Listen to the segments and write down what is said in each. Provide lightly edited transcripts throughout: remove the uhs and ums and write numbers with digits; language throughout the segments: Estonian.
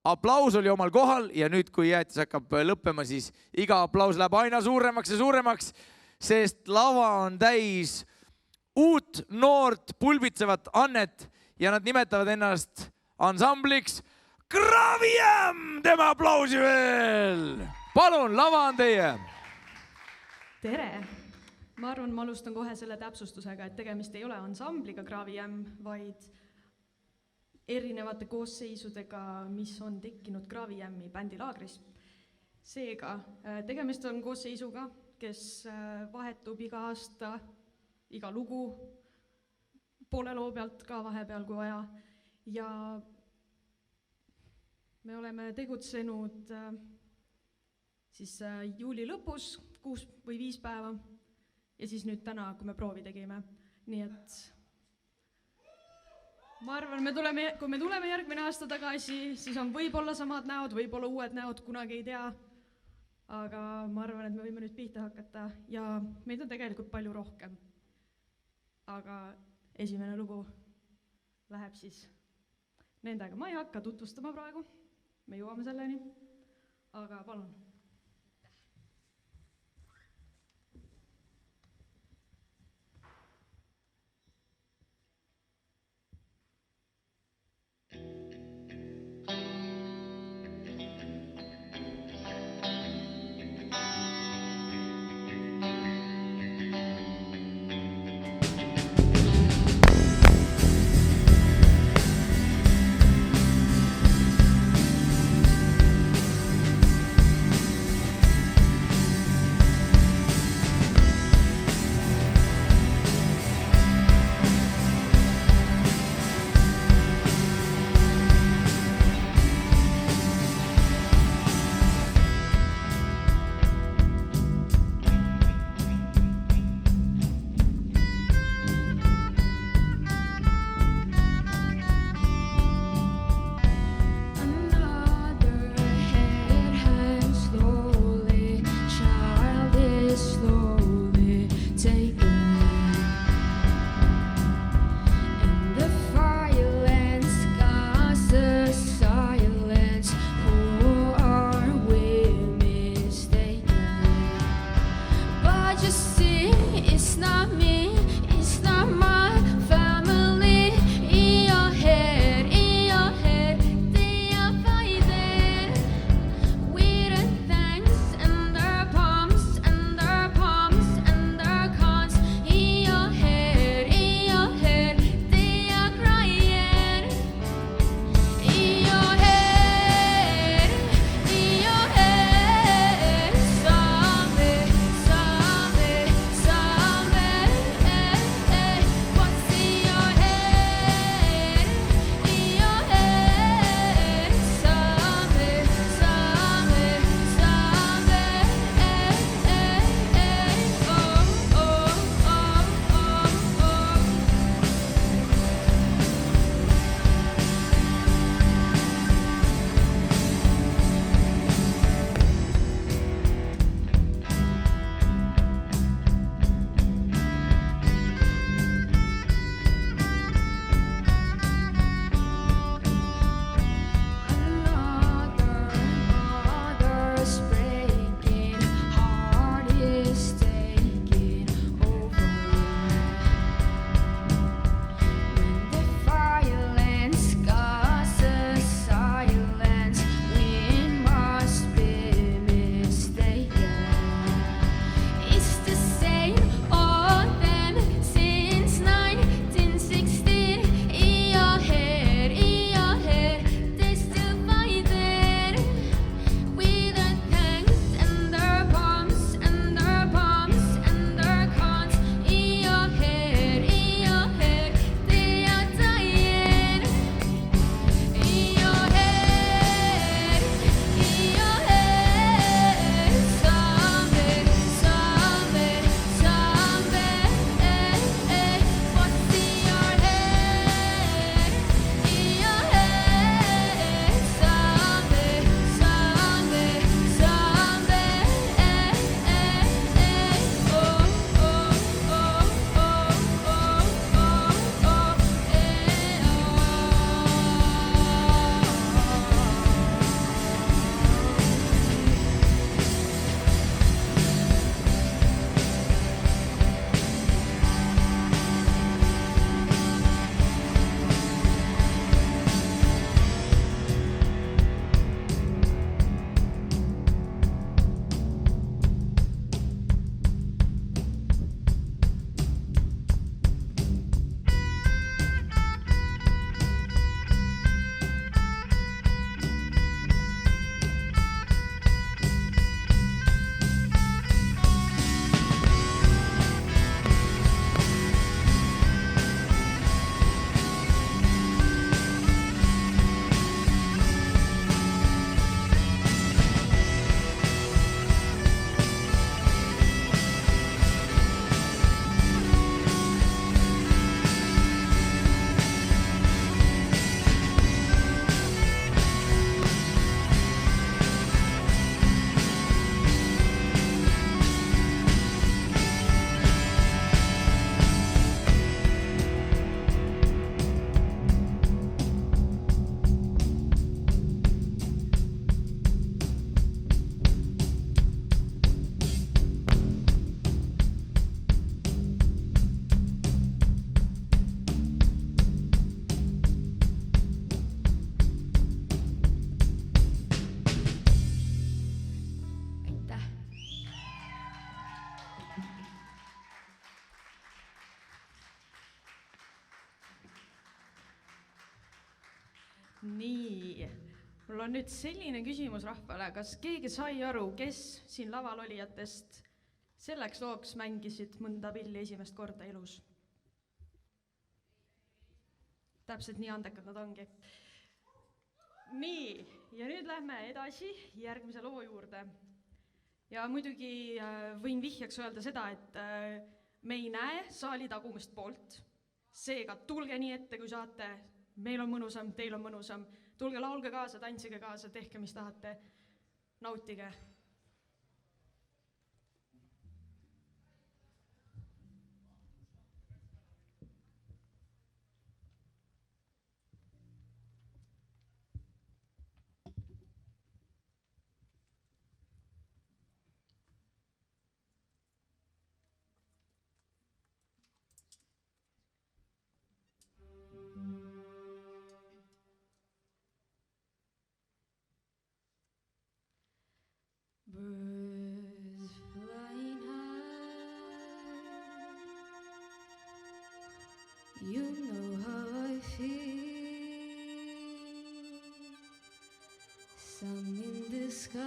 aplaus oli omal kohal ja nüüd, kui jäätis hakkab lõppema, siis iga aplaus läheb aina suuremaks ja suuremaks, sest lava on täis uut noort pulbitsevat Annet ja nad nimetavad ennast ansambliks Graviem! Tema aplausi veel! Palun, lava on teie! Tere! Ma arvan, ma alustan kohe selle täpsustusega, et tegemist ei ole ansambliga Graviem, vaid erinevate koosseisudega, mis on tekkinud Graviemi bändilaagris. Seega, tegemist on koosseisuga, kes vahetub iga aasta, iga lugu, poole loo pealt ka vahepeal kui vaja. Ja me oleme tegutsenud siis juuli lõpus 6 või 5 päeva ja siis nüüd täna, kui me proovi tegime. Nii et ma arvan, kui me tuleme järgmine aasta tagasi, siis on võib-olla samad näod, võib-olla uued näod, kunagi ei tea. Aga ma arvan, et me võime nüüd pihta hakata ja meid on tegelikult palju rohkem. Aga esimene lugu läheb siis nendega. Ma ei hakka tutvustama praegu, me jõuame selleni, aga palun. mul on nüüd selline küsimus rahvale, kas keegi sai aru, kes siin laval olijatest selleks looks mängisid mõnda pilli esimest korda elus? Täpselt nii andekad nad ongi. Nii, ja nüüd lähme edasi järgmise loo juurde. Ja muidugi võin vihjaks öelda seda, et me ei näe saali tagumist poolt. Seega tulge nii ette, kui saate. Meil on mõnusam, teil on mõnusam. Tulge laulge kaasa, tantsige kaasa, tehke mis tahate. Nautige. Birds flying high, you know how I feel. Sun in the sky,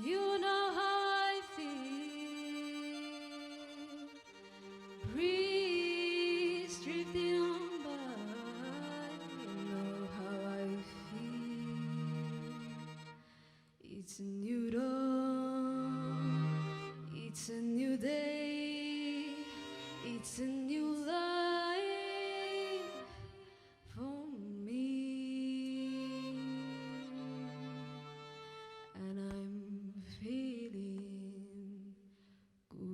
you know how I feel. Breeze drifting on by, you know how I feel. It's a new dawn, it's a new day, it's a new life for me, and I'm feeling good.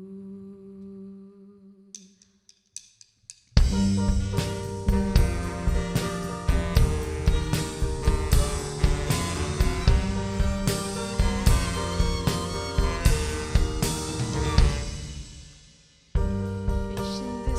Fish in the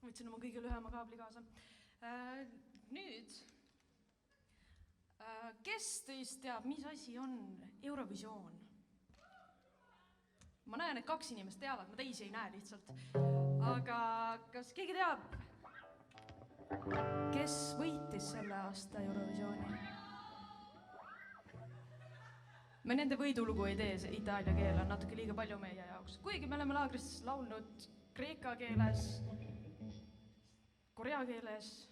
Võtsin oma kõige lühema kaabli kaasa. Nüüd, kes teist teab, mis asi on Eurovisioon? Ma näen, et 2 inimest teavad, ma teisi ei näe lihtsalt. Aga kas keegi teab, kes võitis selle aasta Eurovisiooni? Me nende võidulugu ei tee, see itaalia keel on natuke liiga palju meie jaoks. Kuigi me oleme laagris laulnud kreeka keeles, korea keeles,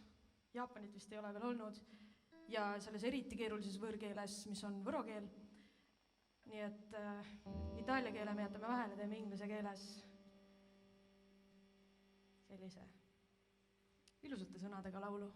Jaapanit vist ei ole veel olnud, ja selles eriti keerulises võõrkeeles, mis on võro keel. Nii et itaalia keele me jätame vahele, teeme inglise keeles sellise ilusate sõnadega laulu.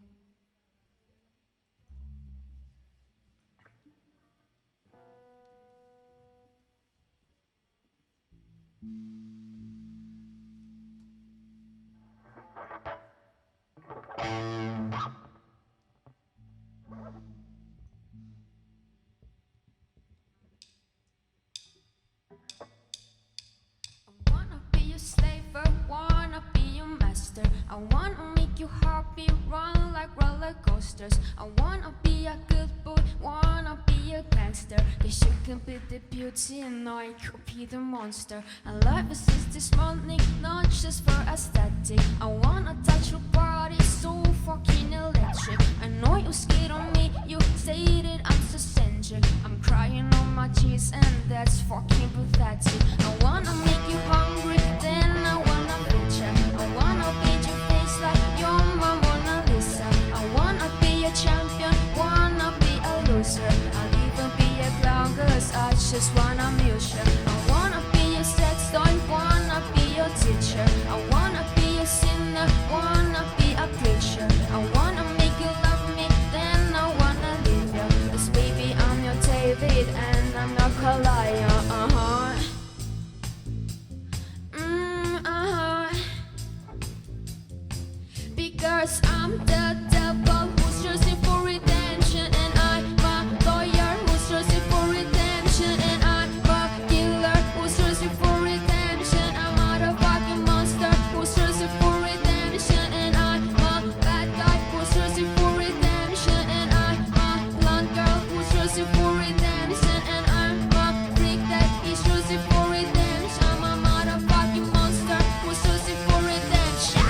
I wanna make you happy, run like roller coasters. I wanna be a good boy, wanna be a gangster. Cause you can be the beauty and I could be the monster. And life is since this morning, not just for aesthetic. I wanna touch your body, so fucking electric. I know you're scared of me, you say that I'm so centric. I'm crying on my cheeks and that's fucking pathetic. I wanna make you hungry, then I wanna reach ya. I wanna beat your face like you're my Mona Lisa. I wanna be a champion, wanna be a loser. I'll even be a clown cause I just wanna amuse ya. I wanna be a sex toy, wanna be your teacher. I wanna be a sinner, wanna be a preacher. I wanna make you love me, then I wanna leave ya. Cause baby I'm your David and I'm not Goliath. Because I'm the devil who's searching for redemption, and I'm a lawyer who's searching for redemption, and I'm a killer who's searching for redemption. I'm a fucking monster who's searching for redemption, and I'm a bad guy who's searching for redemption, and I'm a blonde girl who's searching for redemption, and I'm a freak that is searching for redemption. I'm a motherfucking monster who's searching for redemption.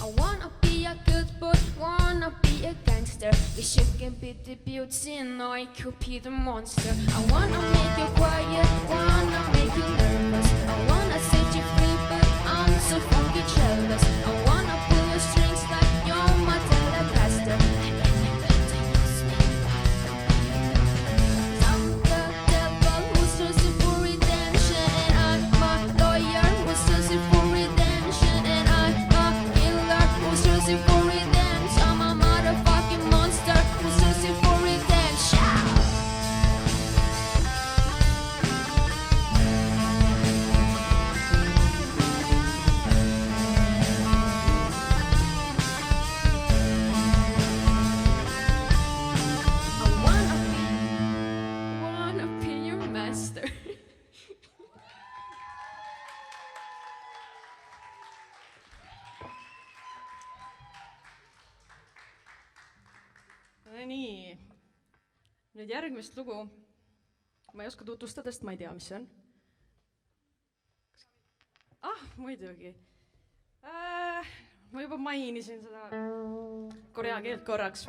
I wanna be a good boy, wanna be a gangster. Wish you can be the beauty and I could be the monster. I wanna make you quiet, wanna make you nervous. I wanna set you free but I'm so fucking jealous. I wanna pull your strings like you're my telecaster. I'm the devil who's searching for redemption, and I'm a lawyer who's searching for redemption, and I'm who's searching for redemption. I'm a motherfucking monster who's searching for redemption. I wanna be your master. Nii, nüüd järgmist lugu. Ma ei oska tutvustada, sest ma ei tea, mis see on. Muidugi. Ma juba mainisin seda korea keelt korraks.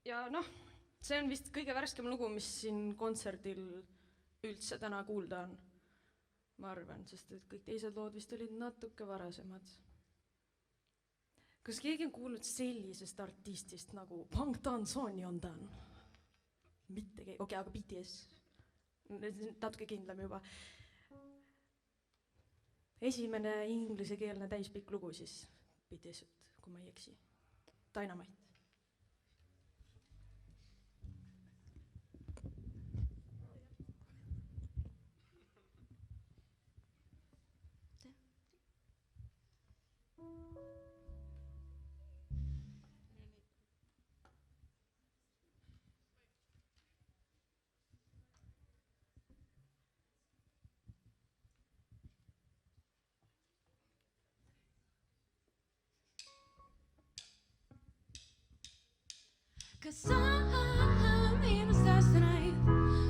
Ja noh, see on vist kõige värskem lugu, mis siin kontserdil üldse täna kuulda on. Ma arvan, sest et kõik teised lood vist olid natuke varasemad. Kas keegi on kuulnud sellisest artistist nagu Bangtan Sonyeondan? Mitte keegi, okei, aga BTS. Natuke kindlam juba. esimene inglisekeelne täispikk lugu siis pidis, kui ma ei eksi. Dynamite. Cause I'm in the stars tonight,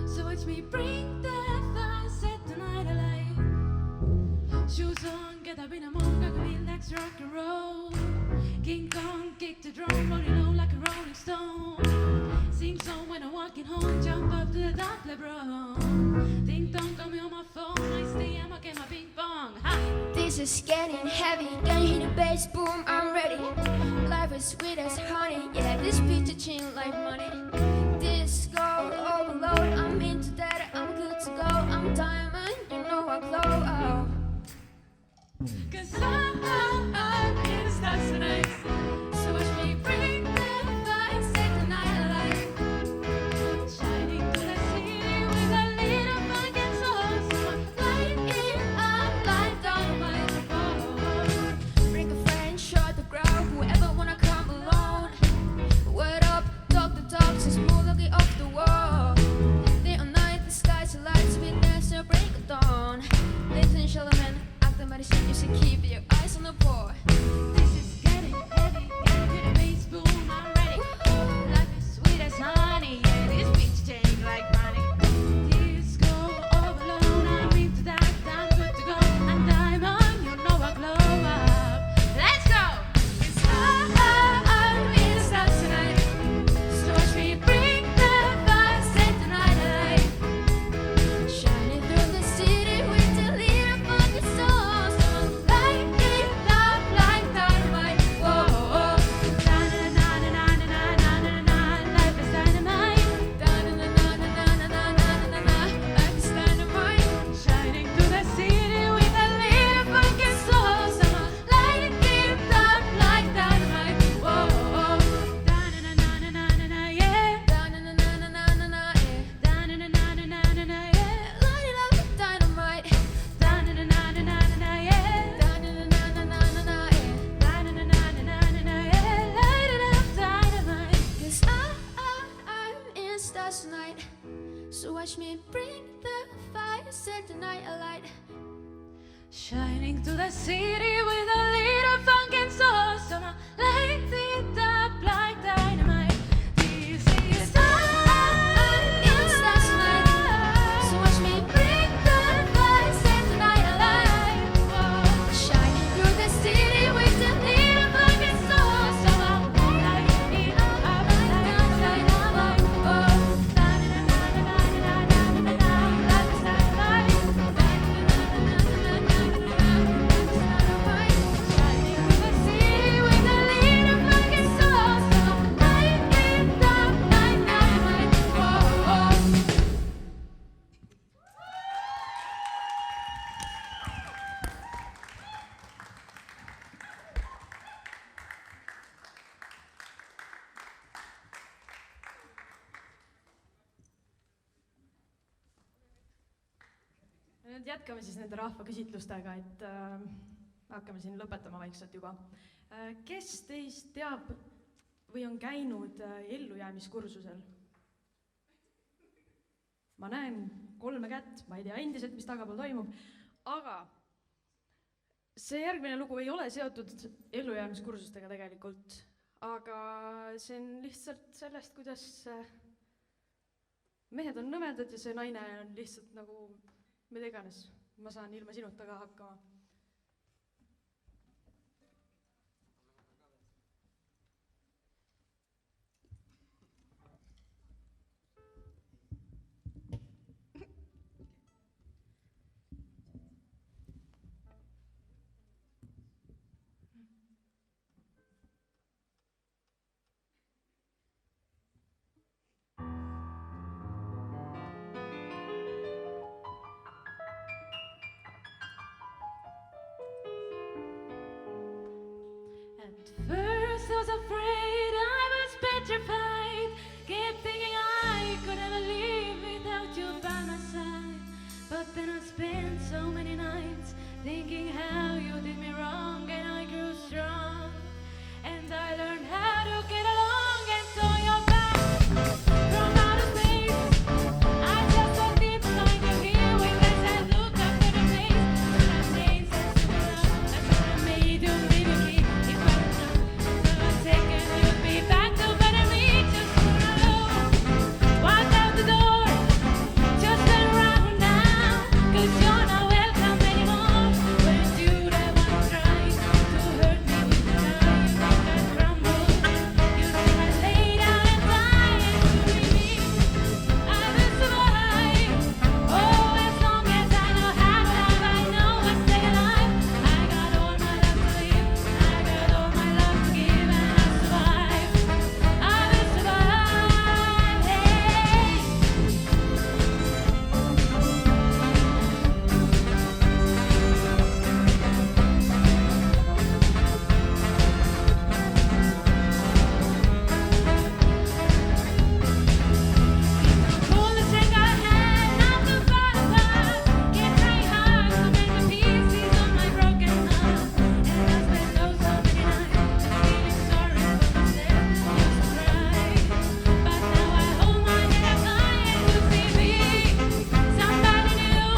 so watch me bring the fire, set the night alight. Shoes on, get up in the morning, I can feel like rock and roll. King Kong, kick the drum, rolling low like a rolling stone. Sing song when I'm walking home, jump up to the top, LeBron. Ding dong, call me on my phone, I stay, I'ma get my ping pong. Ha! This is getting heavy, can you hear the bass boom, I'm ready. Life is sweet as honey, yeah, this beat to chin like money. Disco overload, I'm into that, I'm good to go. I'm diamond, you know I glow. Cause I'm in the stars tonight, so watch me bring the fire, set the night alight. Shining through the city with a little funk and soul, so light it up like dynamite. Bring a friend, shut the crowd, whoever wanna come along. Word up, talk the talk, so smooth looking off the wall. Day or night, the sky's alight, sweet dance till break of dawn. Ladies and gentlemen, acting by the shit, you should keep your eyes on the ball. This is getting heavy, can you hear the bass boom, I'm ready. Life is sweet as honey, yeah, this beach change like money. Disco overload, I'm into that, I'm good to go. I'm diamond, you know I glow up. Let's go! It's I'm in the stars tonight, so watch me bring the fire, set the night alight. Shining through the city with a little fucking soul, so light it up like dynamite. Whoa, da-na-na-na-na-na-na-na-na-na, life is dynamite. Da-na-na-na-na-na-na-na-na-na, life is dynamite. Shining through the city with a little fucking soul, so light it up like dynamite. Whoa, da-na-na-na-na-na-na, yeah. Da-na-na-na-na-na-na, yeah. Da-na-na-na-na-na-na, yeah. Light it up like dynamite. Da-na-na-na-na-na-na, yeah. Da-na-na-na-na-na-na, yeah. Da-na-na-na-na-na-na, yeah. Light it up dynamite. 'Cause I'm in stars tonight, so watch me bring the fire, set the night alight. Shining through the city with a little funk and soul, so now light it up like dynamite. This is I'm in stars tonight, so watch me bring the fire, set the night alight. Shining through the city with a little funk and soul, so now light it up like dynamite. Da-na-na-na-na-na-na-na-na-na, life is dynamite. Shining through the city with a little funk and soul, so light it up like dynamite. Nüüd jätkame siis nende rahvaküsitlustega, et hakkame siin lõpetama vaikselt juba. Kes teist teab või on käinud ellujäämiskursusel? Ma näen 3 kätt, ma ei tea endiselt, mis tagapool toimub, aga see järgmine lugu ei ole seotud ellujäämiskursustega tegelikult, aga see on lihtsalt sellest, kuidas mehed on nõmedad ja see naine on lihtsalt nagu mida iganes. Ma saan ilma sinuta ka hakkama. afraid, I was petrified. Kept thinking I could never live without you by my side. But then I spent so many nights thinking how you did me wrong, and I grew strong. And I learned how to get along, and so you're back from outer space. I just walked in, find you here with my sad look up at your face. Should I change that love? I should have made you keep. If I had known for a second you'd be back to better me. Just walk out the door, just turn around now, 'cause you're not welcome anymore. Weren't you the one trying to hurt me with the lie? You think I'd crumble, you think I'd lay down and die, and you leave me. I will survive, oh, as long as I know how to love, I know I'll stay alive. I got all my love to live, I got all my love to give, and I'll survive. I will survive, hey. Pull the string I had, not to fall apart. Can't try hard to mend the pieces of my broken heart. And I spent so many nights feeling sorry for myself, just to cry. But now I hold my head up high and you see me, somebody new.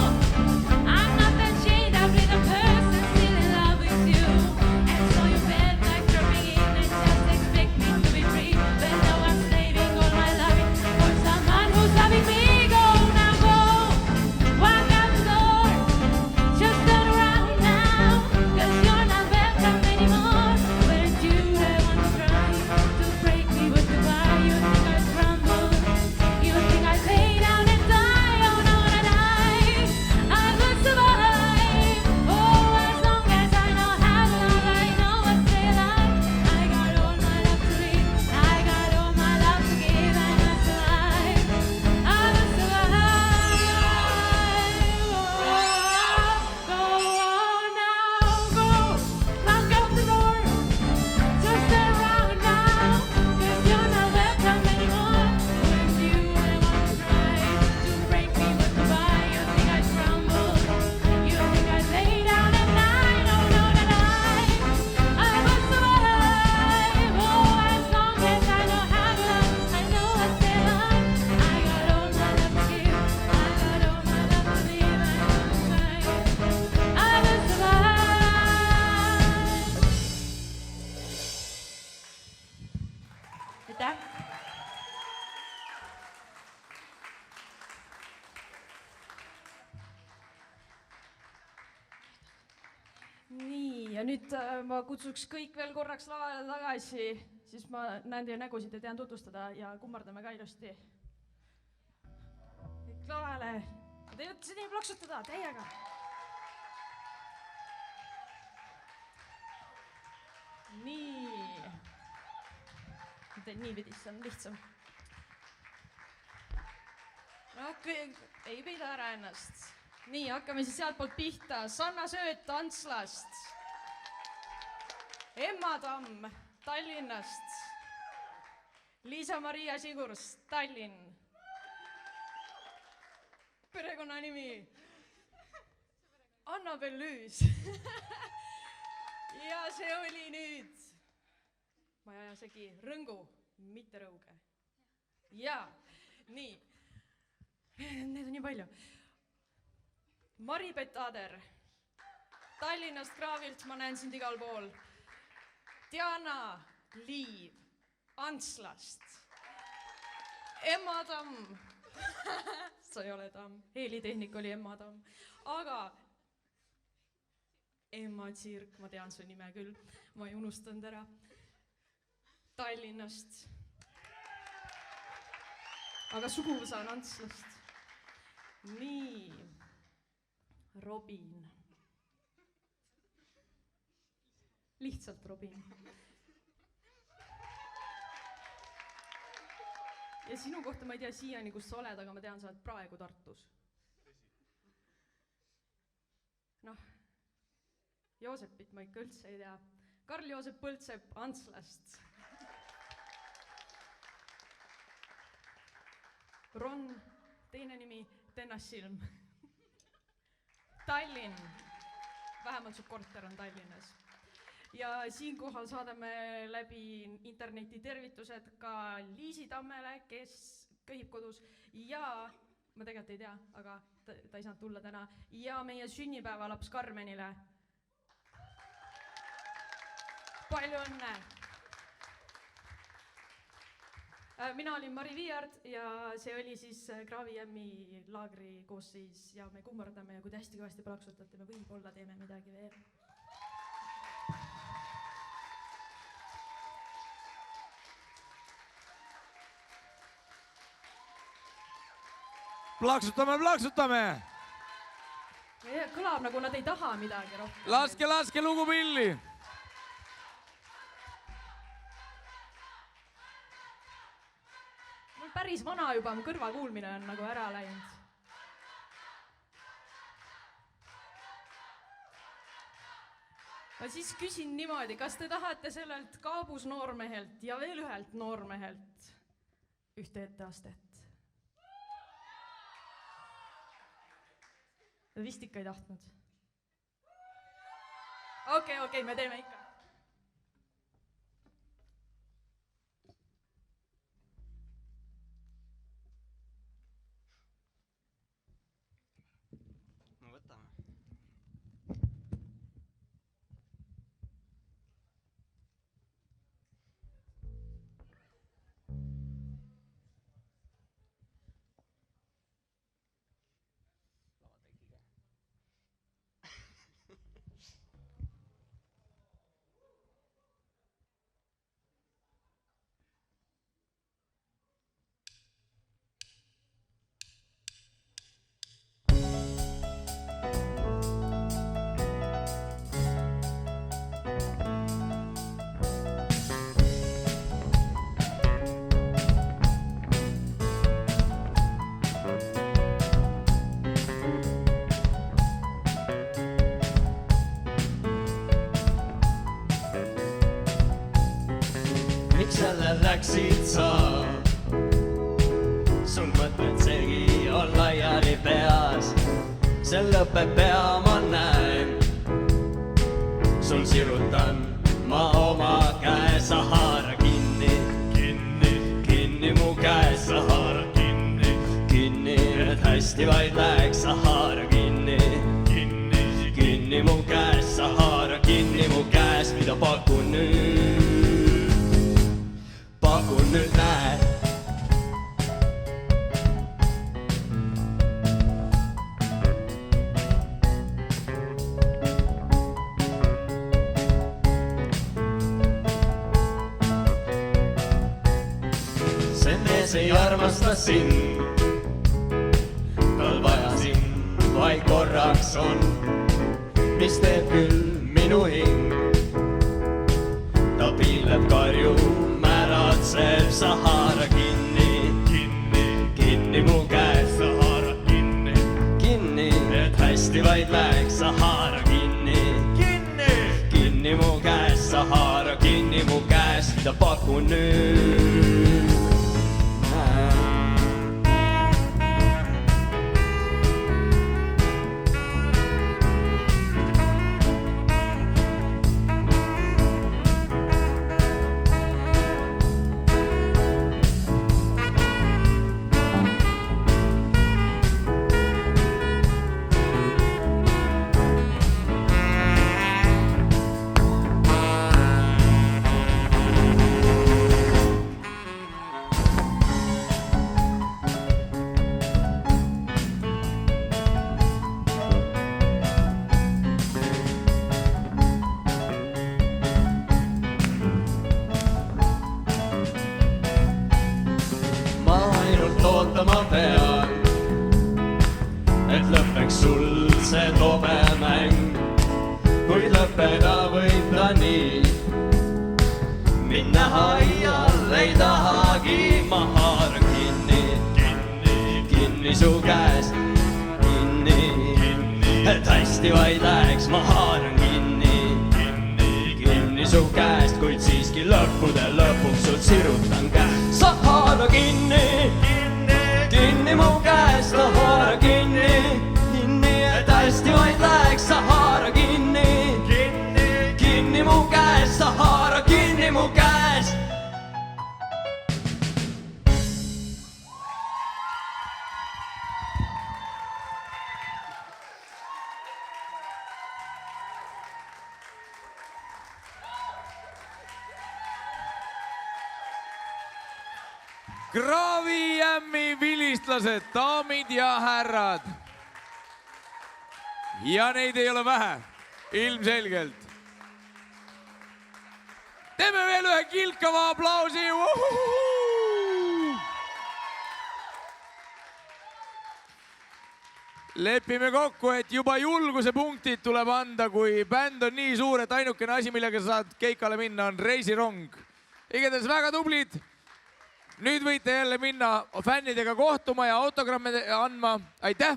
I'm not that chained up with a person still in love with you. And so you felt like dropping in and just expect me to be free. But now I'm saving all my loving for someone who's loving me. Go now, go, walk out the door, just turn around now, 'cause you're not welcome anymore. Weren't you the one trying to break me with goodbye? You think I'd crumble, you think I'd lay down and die. Oh no, not die, I will survive. Oh, as long as I know how to love, I know I'll stay alive. I got all my love to live, I got all my love to give, and I'll survive. I will survive. Go on now, go, knock out the door, just turn around now, 'cause you're not welcome anymore. Weren't you the one trying to break me with goodbye? You think I'd crumble, you think I'd lay down and die. No, no, not die, I will survive. Oh, as long as I know how to love, I know I'll stay alive. I got all my love to give, I got all my love to live, and I'll survive. I will survive. Aitäh! nii, ja nüüd ma kutsuks kõik veel korraks lavale tagasi, siis ma näen teie nägusid ja tean tutvustada ja kummardame ka ilusti. Kõik lavale. Te võite nii plaksutada, täiega. Nii. Teen niipidi, see on lihtsam. No, ei peida ära ennast. Nii, hakkame siis sealtpoolt pihta. Sanna Sööt Antslast. Emma Tamm Tallinnast. Liisa-Maria Sigurs, Tallinn. Perekonnanimi Annabel Lüüs. Ja see oli nüüd, ma ei aja segi, Rõngu, mitte Rõuge. Ja, nii, need on nii palju. Mari-Pett Ader, Tallinnast Kraavilt, ma näen sind igal pool. Diana Liiv, Antslast. Emma Tamm, sa ei ole Tamm, helitehnik oli Emma Tamm, aga Emma Tsirk, ma tean su nime küll, ma ei unustanud ära. Tallinnast. Aga suguvõsa on Antslast. Nii, Robin. Lihtsalt Robin. Ja sinu kohta ma ei tea siiani, kus sa oled, aga ma tean, sa oled praegu Tartus. Noh, Joosepit ma ikka üldse ei tea. Karl Joosep Põldsepp Antslast. Ron, teine nimi Tennassilm. Tallinn, vähemalt su korter on Tallinnas. Ja siinkohal saadame läbi interneti tervitused ka Liisi Tammele, kes köhib kodus ja ma tegelikult ei tea, aga ta ei saanud tulla täna. Ja meie sünnipäeva laps Karmenile. Palju õnne! Mina olin Mari Viiard ja see oli siis Kraavi Jämmi laagri koosseis ja me kummardame ja kui te hästi kõvasti plaksutate, me võib-olla teeme midagi veel. Plaksutame, plaksutame! Kõlab nagu nad ei taha midagi rohkem. Laske lugu pilli! Päris vana juba, mu kõrvakuulmine on nagu ära läinud. Ma siis küsin niimoodi, kas te tahate sellelt kaabus noormehelt ja veel ühelt noormehelt ühte etteastet? Vist ikka ei tahtnud. Okei, me teeme ikka. Läksid sa, sul mõtted segi on laiali peas, see lõpeb pea ma näen. Sul sirutan ma oma käe, sa haara kinni, kinni mu käe, sa haara kinni, et hästi vaid läheks, sa haara kinni, kinni mu käes, sa haara kinni mu käes, mida pakun nüüd. Pakun nüüd näed. See mees ei armasta sind, tal vaja sind vaid korraks on, mis teeb küll minu hing. Ta piileb karju märatseb, sa haara kinni, kinni mu käes, sa haara kinni, et hästi vaid läheks, sa haara kinni, kinni mu käes, sa haara kinni mu käes, mida pakun nüüd. Ootama pean, et lõpeks sul see tobe mäng, kuid lõppeda võib ta nii. Mind näha iial ei tahagi, ma haaran kinni su käest, et hästi vaid läheks, ma haaran kinni su käest, kuid siiski lõppude lõpuks sul sirutan käest. Sa haara kinni Kraavi Jämmi vilistlased, daamid ja härrad. Ja neid ei ole vähe, ilmselgelt. Teeme veel ühe kilkava aplausi. Lepime kokku, et juba julguse punktid tuleb anda, kui bänd on nii suur, et ainukene asi, millega sa saad keikale minna, on reisirong. Igatahes väga tublid. Nüüd võite jälle minna fännidega kohtuma ja autogramme andma. Aitäh!